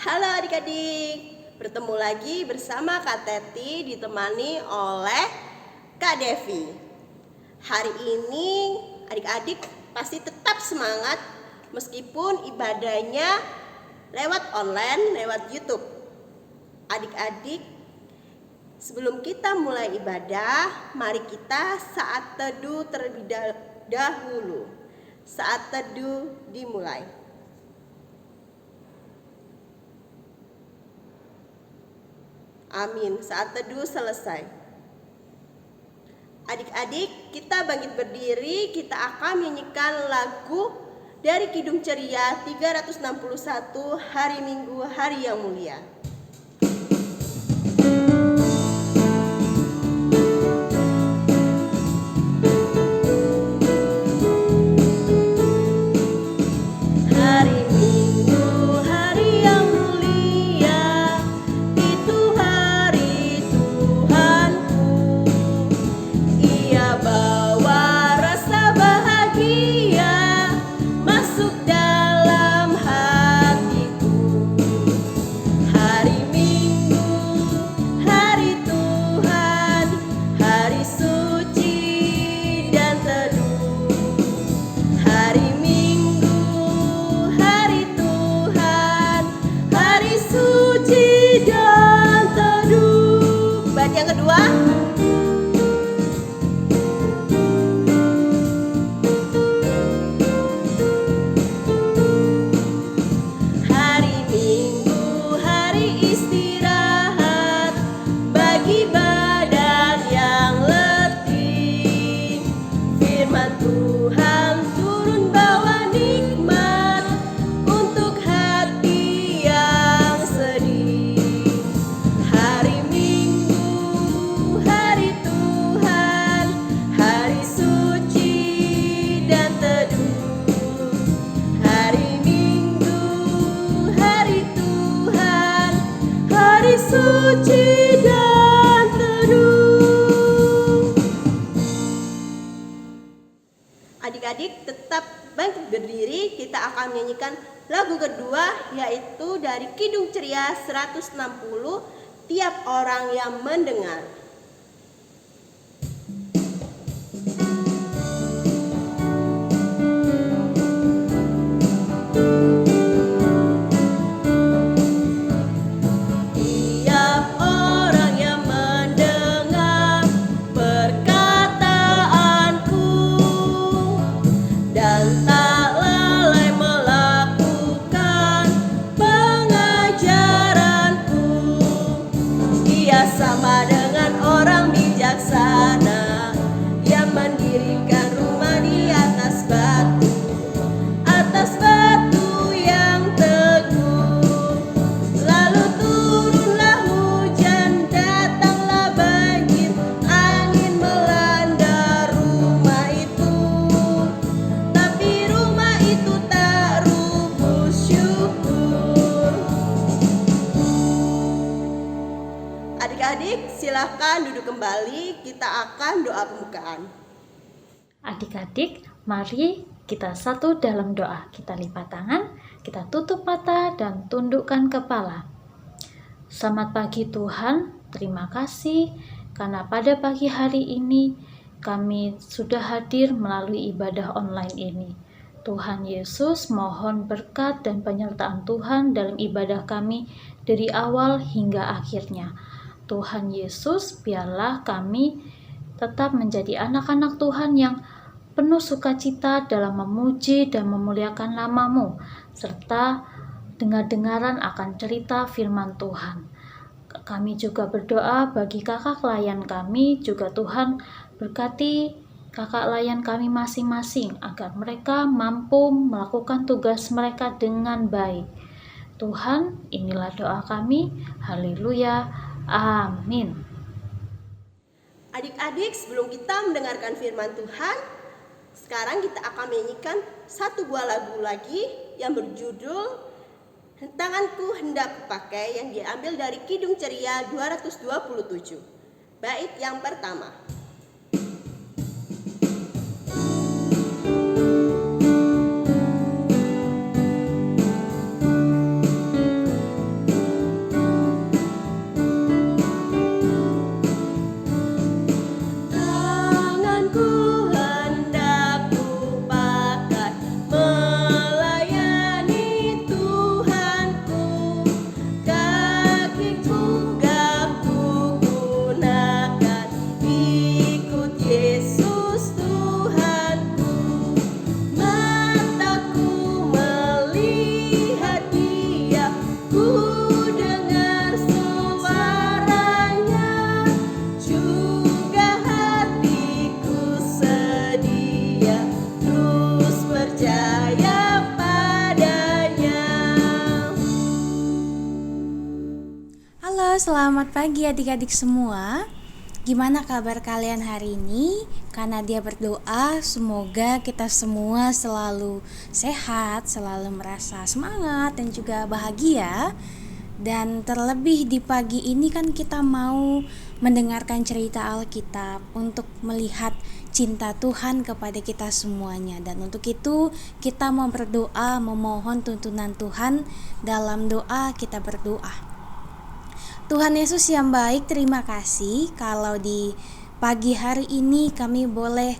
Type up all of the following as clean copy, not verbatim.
Halo adik-adik, bertemu lagi bersama Kak Teti ditemani oleh Kak Devi. Hari ini adik-adik pasti tetap semangat meskipun ibadahnya lewat online, lewat YouTube. Adik-adik, sebelum kita mulai ibadah, mari kita saat teduh terlebih dahulu. Saat teduh dimulai. Amin. Saat teduh selesai. Adik-adik, kita bangkit berdiri. Kita akan menyanyikan lagu dari Kidung Ceria 361 Hari Minggu, Hari yang Mulia. Yang kedua, hari Minggu, hari istirahat bagi badan yang letih. Firman Tuhan turun bawa nikmat untuk hati yang sedih. Hari suci dan teduh. Adik-adik tetap bangkit berdiri. Kita akan menyanyikan lagu kedua, yaitu dari Kidung Ceria 160, Tiap Orang Yang Mendengar. Sama dengan orang bijaksana yang mendirikan rumah di atas batu yang teguh. Lalu turunlah hujan, datanglah banjir, angin melanda rumah itu. Tapi rumah itu tak rubuh, syukur. Adik-adik, silahkan duduk kembali. Kita akan doa pembukaan. Adik-adik, mari kita satu dalam doa. Kita lipat tangan, kita tutup mata dan tundukkan kepala. Selamat pagi Tuhan, terima kasih karena pada pagi hari ini kami sudah hadir melalui ibadah online ini. Tuhan Yesus, mohon berkat dan penyertaan Tuhan dalam ibadah kami dari awal hingga akhirnya. Tuhan Yesus, biarlah kami tetap menjadi anak-anak Tuhan yang penuh sukacita dalam memuji dan memuliakan nama-Mu, serta dengar-dengaran akan cerita firman Tuhan. Kami juga berdoa bagi kakak layan kami, juga Tuhan berkati kakak layan kami masing-masing agar mereka mampu melakukan tugas mereka dengan baik. Tuhan, inilah doa kami. Haleluya. Amin. Adik-adik, sebelum kita mendengarkan firman Tuhan, sekarang kita akan menyanyikan satu buah lagu lagi yang berjudul Tanganku Hendak Kupakai, yang diambil dari Kidung Ceria 227. Bait yang pertama. Selamat pagi adik-adik semua. Gimana kabar kalian hari ini? Karena dia berdoa semoga kita semua selalu sehat, selalu merasa semangat dan juga bahagia. Dan terlebih di pagi ini kan kita mau mendengarkan cerita Alkitab untuk melihat cinta Tuhan kepada kita semuanya. Dan untuk itu kita mau berdoa, memohon tuntunan Tuhan. Dalam doa kita berdoa. Tuhan Yesus yang baik, terima kasih kalau di pagi hari ini kami boleh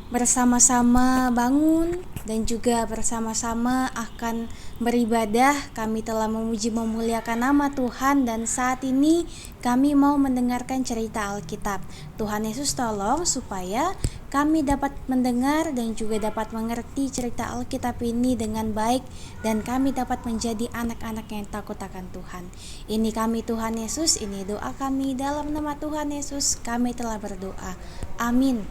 bersama-sama bangun dan juga bersama-sama akan beribadah. Kami telah memuji memuliakan nama Tuhan dan saat ini kami mau mendengarkan cerita Alkitab. Tuhan Yesus tolong supaya kami dapat mendengar dan juga dapat mengerti cerita Alkitab ini dengan baik dan kami dapat menjadi anak-anak yang takut akan Tuhan. Ini kami Tuhan Yesus, ini doa kami dalam nama Tuhan Yesus kami telah berdoa. Amin.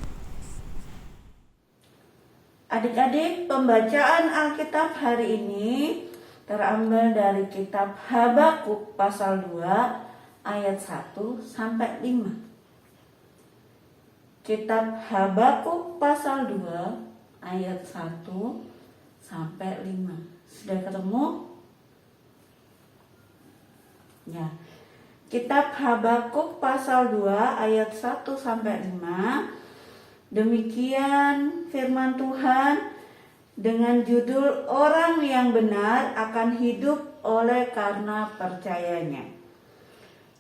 Adik-adik, pembacaan Alkitab hari ini terambil dari kitab Habakuk pasal 2 ayat 1 sampai 5. Kitab Habakuk pasal 2 ayat 1 sampai 5. Sudah ketemu? Ya. Kitab Habakuk pasal 2 ayat 1 sampai 5. Demikian firman Tuhan dengan judul Orang yang benar akan hidup oleh karena percayanya.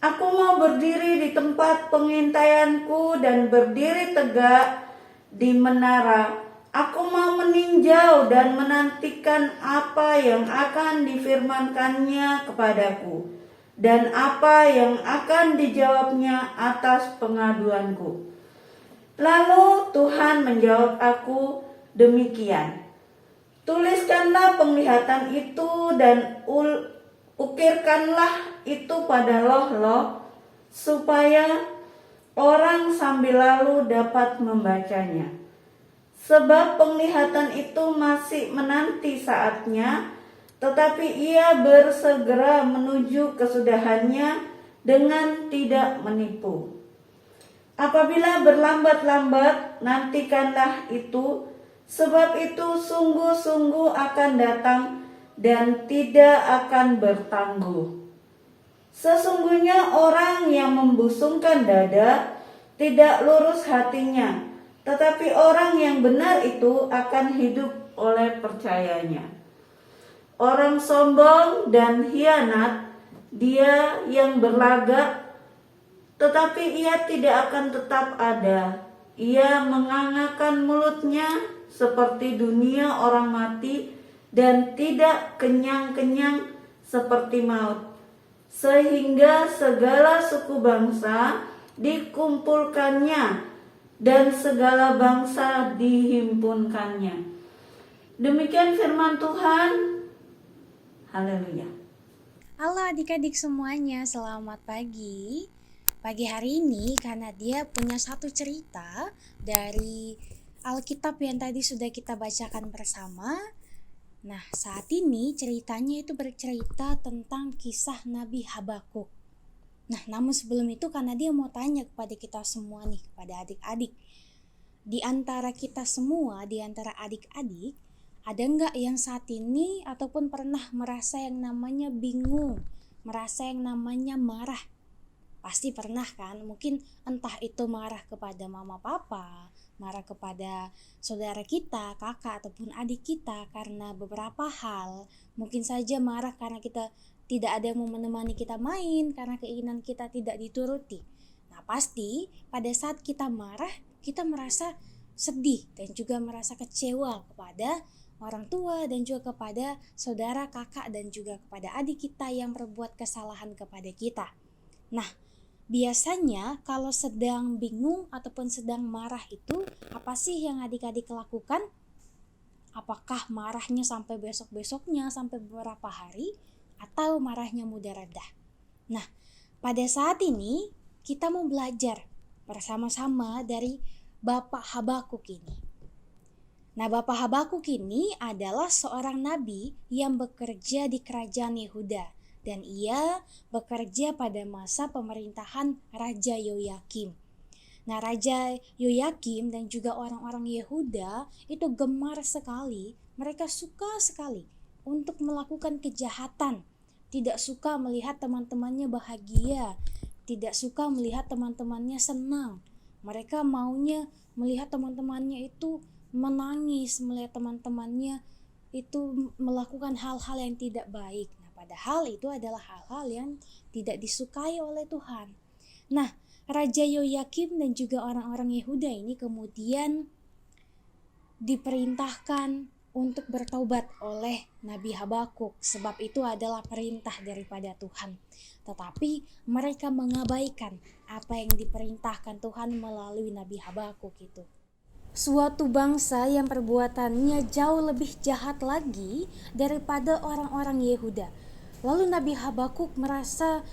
Aku mau berdiri di tempat pengintaianku dan berdiri tegak di menara. Aku mau meninjau dan menantikan apa yang akan difirmankannya kepadaku dan apa yang akan dijawabnya atas pengaduanku. Lalu Tuhan menjawab aku demikian. Tuliskanlah penglihatan itu dan ukirkanlah itu pada loh-loh supaya orang sambil lalu dapat membacanya. Sebab penglihatan itu masih menanti saatnya, tetapi ia bersegera menuju kesudahannya dengan tidak menipu. Apabila berlambat-lambat, nantikanlah itu, sebab itu sungguh-sungguh akan datang dan tidak akan bertangguh. Sesungguhnya orang yang membusungkan dada tidak lurus hatinya, tetapi orang yang benar itu akan hidup oleh percayanya. Orang sombong dan hianat, dia yang berlagak, tetapi ia tidak akan tetap ada. Ia menganga-ngakan mulutnya seperti dunia orang mati dan tidak kenyang-kenyang seperti maut. Sehingga segala suku bangsa dikumpulkannya dan segala bangsa dihimpunkannya. Demikian firman Tuhan. Haleluya. Halo adik-adik semuanya, selamat pagi. Pagi hari ini karena dia punya satu cerita dari Alkitab yang tadi sudah kita bacakan bersama. Nah, saat ini ceritanya itu bercerita tentang kisah Nabi Habakuk. Nah, namun sebelum itu karena dia mau tanya kepada kita semua nih, kepada adik-adik. Di antara kita semua, di antara adik-adik, ada nggak yang saat ini ataupun pernah merasa yang namanya bingung, merasa yang namanya marah? Pasti pernah kan? Mungkin entah itu marah kepada mama papa, marah kepada saudara kita, kakak ataupun adik kita karena beberapa hal. Mungkin saja marah karena kita tidak ada yang mau menemani kita main, karena keinginan kita tidak dituruti. Nah, pasti pada saat kita marah, kita merasa sedih dan juga merasa kecewa kepada orang tua dan juga kepada saudara, kakak dan juga kepada adik kita yang berbuat kesalahan kepada kita. Nah, biasanya kalau sedang bingung ataupun sedang marah itu apa sih yang adik-adik lakukan? Apakah marahnya sampai besok-besoknya, sampai beberapa hari, atau marahnya mudah reda? Nah, pada saat ini kita mau belajar bersama-sama dari Bapak Habakuk ini. Nah, Bapak Habakuk ini adalah seorang nabi yang bekerja di kerajaan Yehuda. Dan ia bekerja pada masa pemerintahan Raja Yoyakim. Nah, Raja Yoyakim dan juga orang-orang Yehuda itu gemar sekali, mereka suka sekali untuk melakukan kejahatan. Tidak suka melihat teman-temannya bahagia, tidak suka melihat teman-temannya senang. Mereka maunya melihat teman-temannya itu menangis, melihat teman-temannya itu melakukan hal-hal yang tidak baik. Padahal itu adalah hal-hal yang tidak disukai oleh Tuhan. Nah, Raja Yoyakim dan juga orang-orang Yehuda ini kemudian diperintahkan untuk bertobat oleh Nabi Habakuk, sebab itu adalah perintah daripada Tuhan. Tetapi mereka mengabaikan apa yang diperintahkan Tuhan melalui Nabi Habakuk itu. Suatu bangsa yang perbuatannya jauh lebih jahat lagi daripada orang-orang Yehuda. Lalu Nabi Habakuk merasa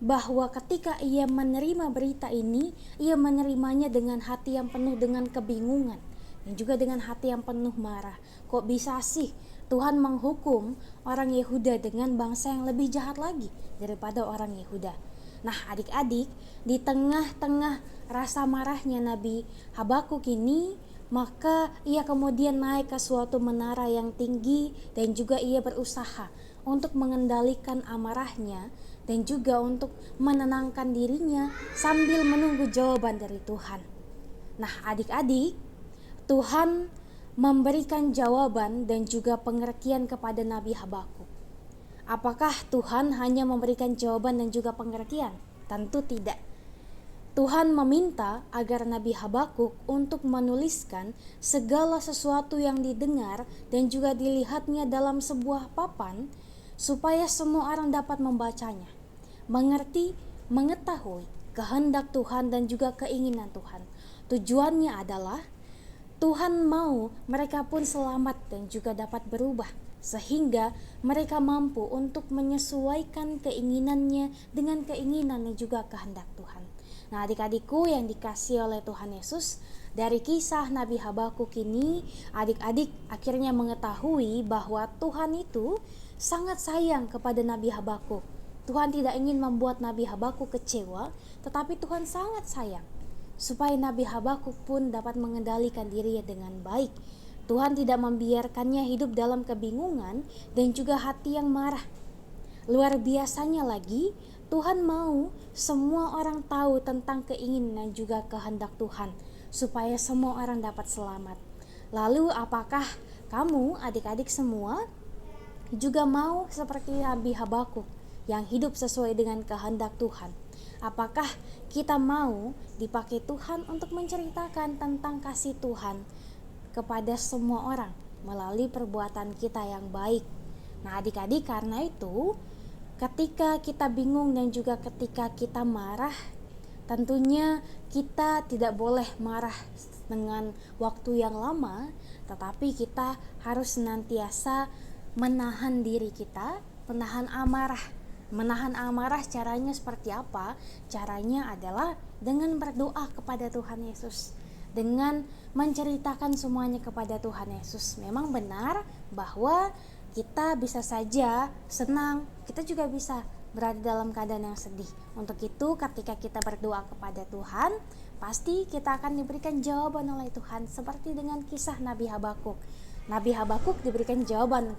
bahwa ketika ia menerima berita ini, ia menerimanya dengan hati yang penuh dengan kebingungan dan juga dengan hati yang penuh marah. Kok bisa sih Tuhan menghukum orang Yehuda dengan bangsa yang lebih jahat lagi daripada orang Yehuda? Nah, adik-adik, di tengah-tengah rasa marahnya Nabi Habakuk ini, maka ia kemudian naik ke suatu menara yang tinggi dan juga ia berusaha untuk mengendalikan amarahnya dan juga untuk menenangkan dirinya sambil menunggu jawaban dari Tuhan. Nah, adik-adik, Tuhan memberikan jawaban dan juga pengertian kepada Nabi Habakuk. Apakah Tuhan hanya memberikan jawaban dan juga pengertian? Tentu tidak. Tuhan meminta agar Nabi Habakuk untuk menuliskan segala sesuatu yang didengar dan juga dilihatnya dalam sebuah papan supaya semua orang dapat membacanya, mengerti, mengetahui kehendak Tuhan dan juga keinginan Tuhan. Tujuannya adalah Tuhan mau mereka pun selamat dan juga dapat berubah, sehingga mereka mampu untuk menyesuaikan keinginannya dengan keinginan dan juga kehendak Tuhan. Nah, adik-adikku yang dikasihi oleh Tuhan Yesus, dari kisah Nabi Habakuk ini, adik-adik akhirnya mengetahui bahwa Tuhan itu sangat sayang kepada Nabi Habakuk. Tuhan tidak ingin membuat Nabi Habakuk kecewa, tetapi Tuhan sangat sayang supaya Nabi Habakuk pun dapat mengendalikan dirinya dengan baik. Tuhan tidak membiarkannya hidup dalam kebingungan dan juga hati yang marah. Luar biasanya lagi, Tuhan mau semua orang tahu tentang keinginan dan juga kehendak Tuhan, supaya semua orang dapat selamat. Lalu apakah kamu adik-adik semua juga mau seperti Nabi Habakuk yang hidup sesuai dengan kehendak Tuhan? Apakah kita mau dipakai Tuhan untuk menceritakan tentang kasih Tuhan kepada semua orang melalui perbuatan kita yang baik? Nah, adik-adik, karena itu ketika kita bingung dan juga ketika kita marah, tentunya kita tidak boleh marah dengan waktu yang lama, tetapi kita harus senantiasa menahan diri kita, menahan amarah. Menahan amarah caranya seperti apa? Caranya adalah dengan berdoa kepada Tuhan Yesus, dengan menceritakan semuanya kepada Tuhan Yesus. Memang benar bahwa kita bisa saja senang, kita juga bisa berada dalam keadaan yang sedih. Untuk itu ketika kita berdoa kepada Tuhan, pasti kita akan diberikan jawaban oleh Tuhan, seperti dengan kisah Nabi Habakuk. Nabi Habakuk diberikan jawaban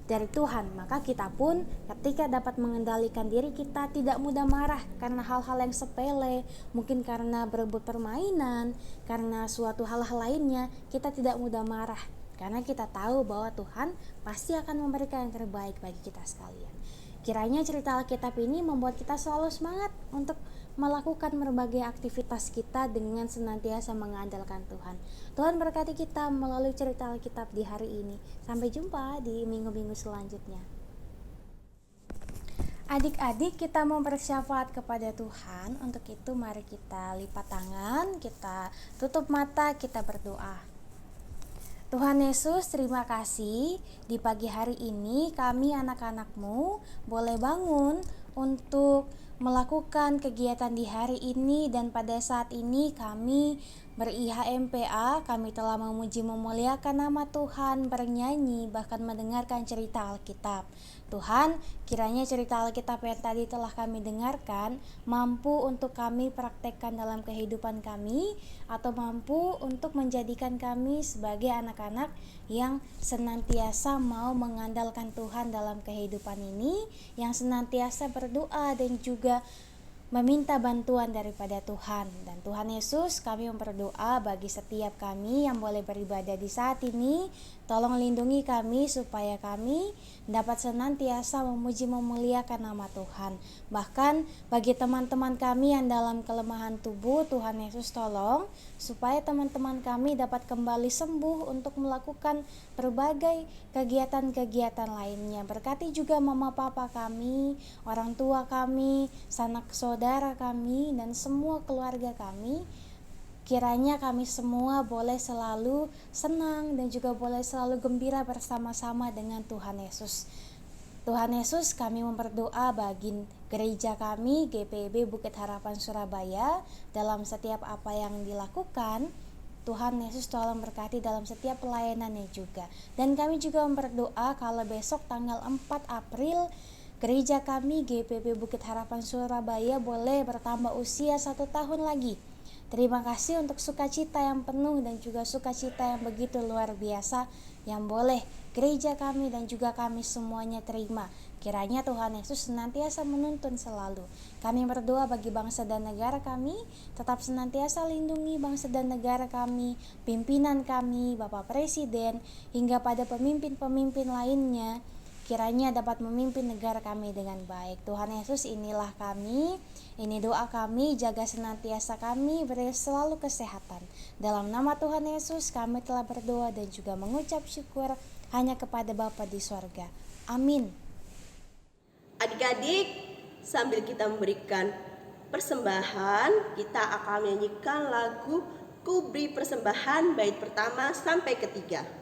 dari Tuhan. Maka kita pun ketika dapat mengendalikan diri kita, tidak mudah marah karena hal-hal yang sepele, mungkin karena berebut permainan, karena suatu hal-hal lainnya, kita tidak mudah marah karena kita tahu bahwa Tuhan pasti akan memberikan yang terbaik bagi kita sekalian. Kiranya cerita Alkitab ini membuat kita selalu semangat untuk melakukan berbagai aktivitas kita dengan senantiasa mengandalkan Tuhan. Tuhan berkati kita melalui cerita Alkitab di hari ini. Sampai jumpa di minggu-minggu selanjutnya. Adik-adik, kita mau bersyafaat kepada Tuhan. Untuk itu mari kita lipat tangan, kita tutup mata, kita berdoa. Tuhan Yesus, terima kasih di pagi hari ini kami anak-anak-Mu boleh bangun untuk melakukan kegiatan di hari ini, dan pada saat ini kami ber-IHMPA, kami telah memuji memuliakan nama Tuhan, bernyanyi, bahkan mendengarkan cerita Alkitab. Tuhan, kiranya cerita Alkitab yang tadi telah kami dengarkan mampu untuk kami praktekkan dalam kehidupan kami, atau mampu untuk menjadikan kami sebagai anak-anak yang senantiasa mau mengandalkan Tuhan dalam kehidupan ini, yang senantiasa berdoa dan juga meminta bantuan daripada Tuhan. Dan Tuhan Yesus, kami berdoa bagi setiap kami yang boleh beribadah di saat ini. Tolong lindungi kami supaya kami dapat senantiasa memuji memuliakan nama Tuhan. Bahkan bagi teman-teman kami yang dalam kelemahan tubuh, Tuhan Yesus tolong supaya teman-teman kami dapat kembali sembuh untuk melakukan berbagai kegiatan-kegiatan lainnya. Berkati juga mama papa kami, orang tua kami, sanak saudara kami, dan semua keluarga kami. Kiranya kami semua boleh selalu senang dan juga boleh selalu gembira bersama-sama dengan Tuhan Yesus. Tuhan Yesus, kami berdoa bagi gereja kami, GPIB Bukit Harapan Surabaya, dalam setiap apa yang dilakukan. Tuhan Yesus tolong berkati dalam setiap pelayanannya juga. Dan kami juga berdoa kalau besok tanggal 4 April gereja kami GPIB Bukit Harapan Surabaya boleh bertambah usia 1 tahun lagi. Terima kasih untuk sukacita yang penuh dan juga sukacita yang begitu luar biasa yang boleh gereja kami dan juga kami semuanya terima. Kiranya Tuhan Yesus senantiasa menuntun selalu. Kami berdoa bagi bangsa dan negara kami, tetap senantiasa lindungi bangsa dan negara kami, pimpinan kami, Bapak Presiden, hingga pada pemimpin-pemimpin lainnya. Kiranya dapat memimpin negara kami dengan baik. Tuhan Yesus, inilah kami, ini doa kami, jaga senantiasa kami, beri selalu kesehatan. Dalam nama Tuhan Yesus kami telah berdoa dan juga mengucap syukur hanya kepada Bapa di sorga. Amin. Adik-adik, sambil kita memberikan persembahan, kita akan menyanyikan lagu Ku Beri Persembahan bait pertama sampai ketiga.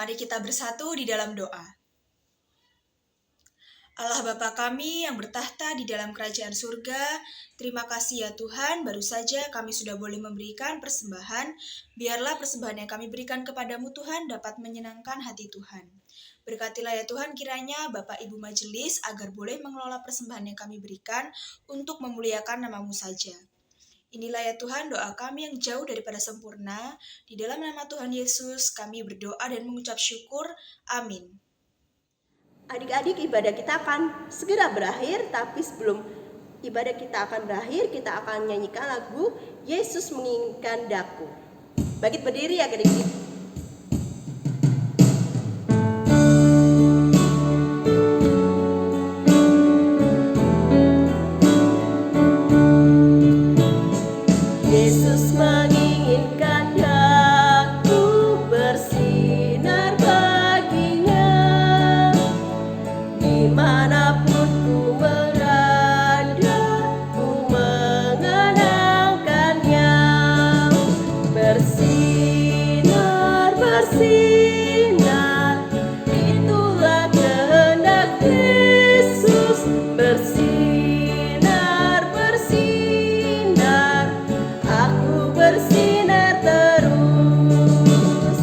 Mari kita bersatu di dalam doa. Allah Bapa kami yang bertahta di dalam kerajaan surga, terima kasih ya Tuhan, baru saja kami sudah boleh memberikan persembahan. Biarlah persembahan yang kami berikan kepadamu Tuhan dapat menyenangkan hati Tuhan. Berkatilah ya Tuhan kiranya Bapak Ibu Majelis agar boleh mengelola persembahan yang kami berikan untuk memuliakan nama-Mu saja. Inilah ya Tuhan doa kami yang jauh daripada sempurna. Di dalam nama Tuhan Yesus kami berdoa dan mengucap syukur. Amin. Adik-adik, ibadah kita akan segera berakhir, tapi sebelum ibadah kita akan berakhir, kita akan nyanyikan lagu Yesus Menginginkan Daku. Bangkit berdiri ya adik-adik. Yesus menginginkan daku bersinar baginya, dimanapun ku berada, ku mengenangkannya. Bersinar, bersinar, itulah kehendak Yesus. Bersinar, bersinar, aku bersinar terus.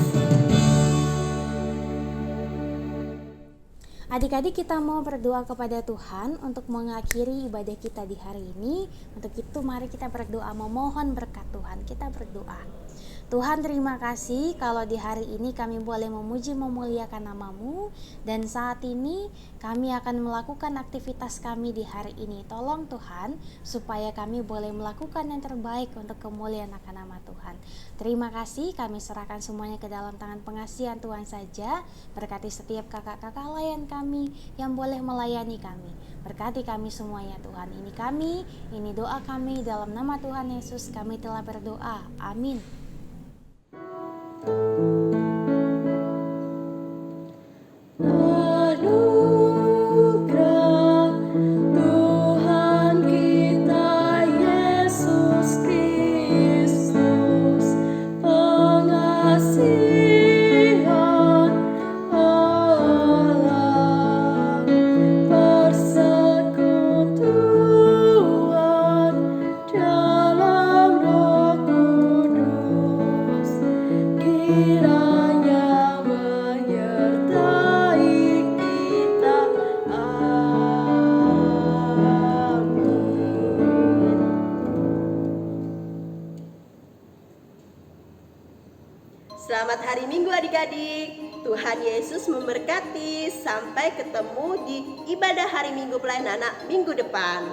Adik-adik, kita mau berdoa kepada Tuhan untuk mengakhiri ibadah kita di hari ini. Untuk itu mari kita berdoa memohon berkat Tuhan. Kita berdoa. Tuhan, terima kasih kalau di hari ini kami boleh memuji memuliakan nama-Mu, dan saat ini kami akan melakukan aktivitas kami di hari ini. Tolong Tuhan supaya kami boleh melakukan yang terbaik untuk kemuliaan akan nama Tuhan. Terima kasih, kami serahkan semuanya ke dalam tangan pengasihan Tuhan saja. Berkati setiap kakak-kakak layan kami yang boleh melayani kami. Berkati kami semuanya Tuhan. Ini kami, ini doa kami dalam nama Tuhan Yesus kami telah berdoa. Amin. Anugerah Tuhan kita Yesus Kristus, pengasihan Allah, persekutuan dalam Roh Kudus, kiranya menyertai kita. Amin. Selamat hari Minggu adik-adik. Tuhan Yesus memberkati. Sampai ketemu di ibadah hari Minggu pelayanan anak minggu depan.